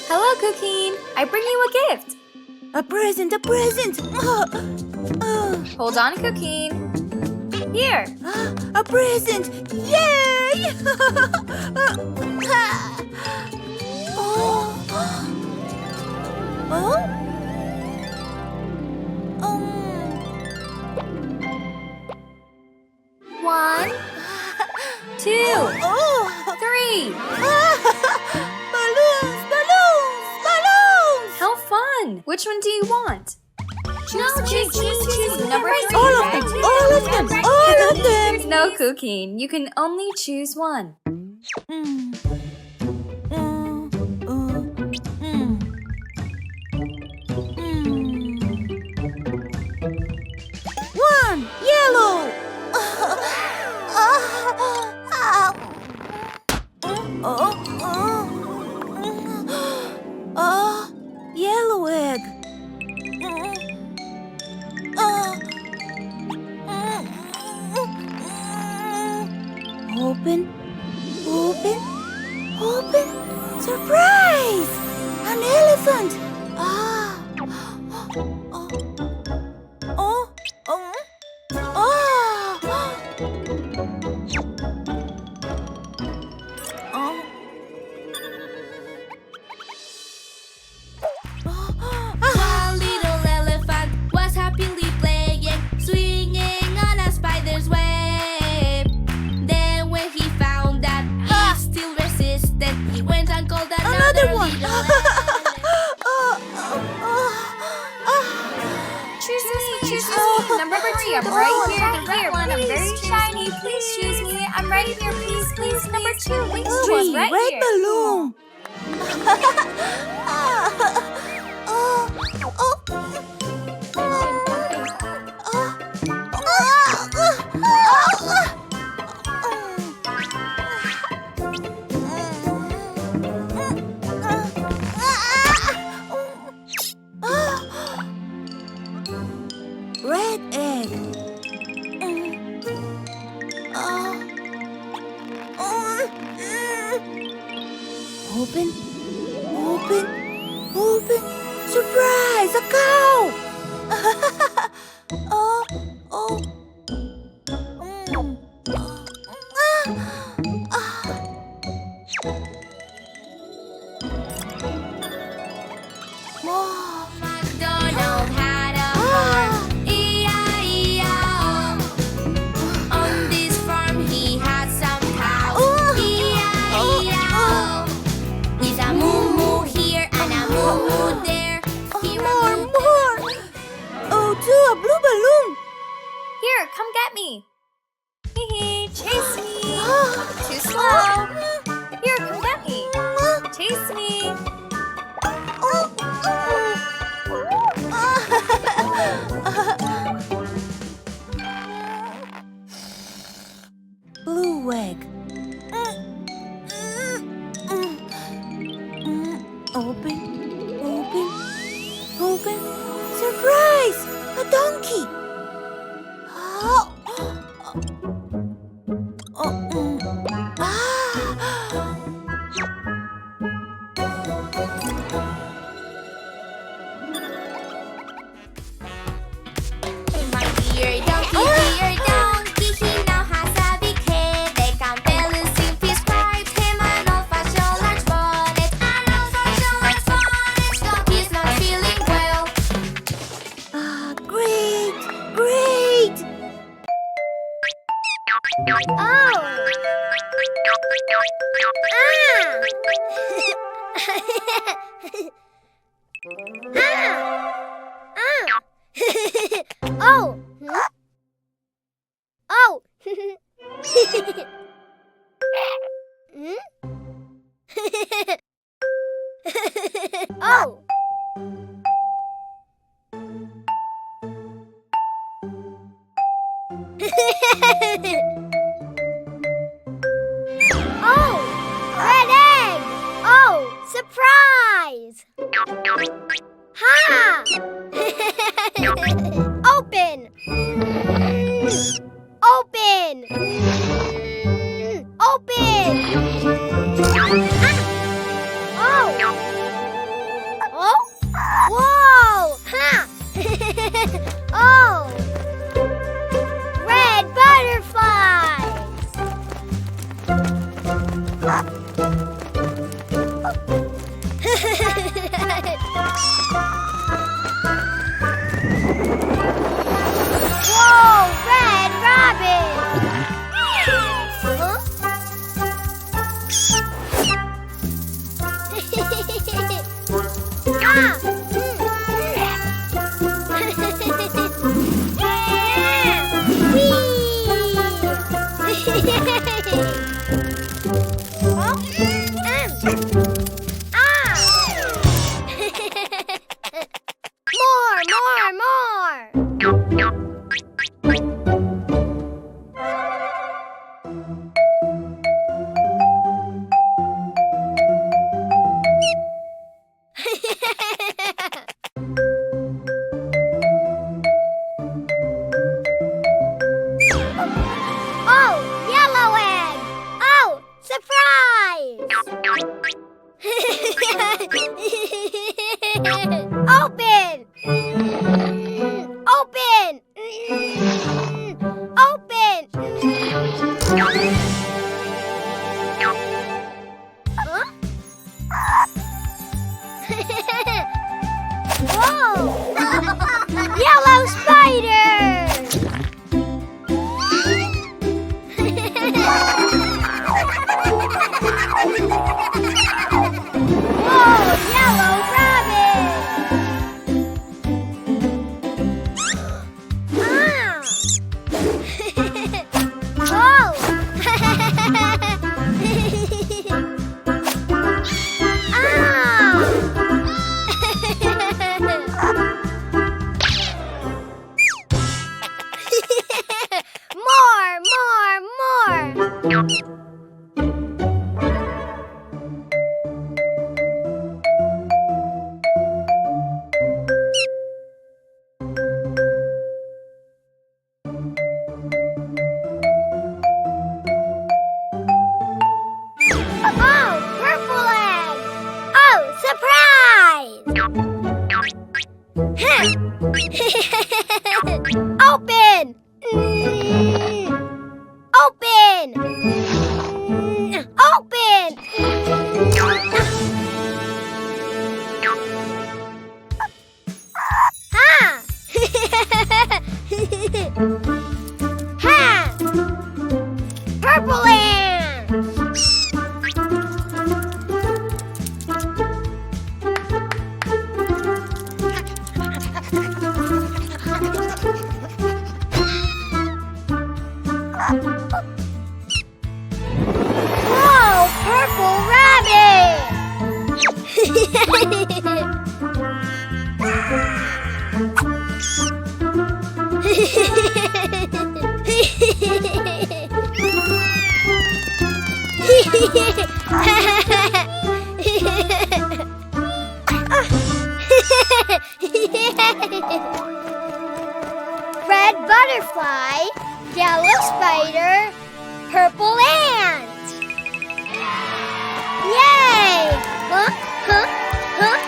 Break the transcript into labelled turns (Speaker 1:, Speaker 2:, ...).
Speaker 1: Hello, Cuquin. I bring you a gift.
Speaker 2: A present, a present!
Speaker 1: Hold on, Cuquin. Here.
Speaker 2: A present! Yay!
Speaker 1: One, two, three.
Speaker 2: Balloons! Balloons! Balloons!
Speaker 1: How fun! Which one do you want? Choose. Number three.
Speaker 2: All of them! All of them! All of them!
Speaker 1: No, Cuquin. You can only choose one.
Speaker 2: One! Yellow! Yellow egg. Open, open, open. Surprise! An elephant!
Speaker 3: One little elephant was happily playing, swinging on a spider's web. Then when he found that he still resisted, he went and called another
Speaker 2: one.
Speaker 3: little elephant.
Speaker 1: Choose me. Number three. I'm right here. The red one. I'm very shiny. Please choose me. I'm right here. Please. Number two. Please choose
Speaker 2: Three,
Speaker 1: right
Speaker 2: red
Speaker 1: here.
Speaker 2: balloon. Red egg. Open, open, open. Surprise! A cow!
Speaker 3: MacDonald had a farm, E-I-E-I-O. On this farm he had some cows, E-I-E-I-O. With a moo-moo here and a moo-moo there. Here a moo-
Speaker 2: More! Oh, two, a blue balloon!
Speaker 1: Here, come get me. Hee chase me. Too slow. Here, come get me. Chase me.
Speaker 2: Blue egg. Open, open, open. Surprise! A donkey!
Speaker 3: My dear donkey, he now has a big head. They can balance if he stripes him an old-fashioned large bonnet. An old-fashioned large bonnet, donkey's not feeling well.
Speaker 2: Great! Great!
Speaker 3: Oh! Oh! Oh! Oh! Red egg! Oh! Surprise! Ha! Open! Open! Open!
Speaker 2: Oh! Red butterflies! Whoa! Red rabbit! Huh? Oh, yellow egg! Oh, surprise! Open! Open! Open! Huh? Whoa! Yellow spider! Whoa, yellow rabbit! Ah! Oh! More! Oh, purple egg! Oh, surprise! Open! Open! Open! Ha! Ha! Purple ant! Whoa, purple rabbit! Red butterfly, yellow spider, purple ant. Yay! Huh? Huh? Huh?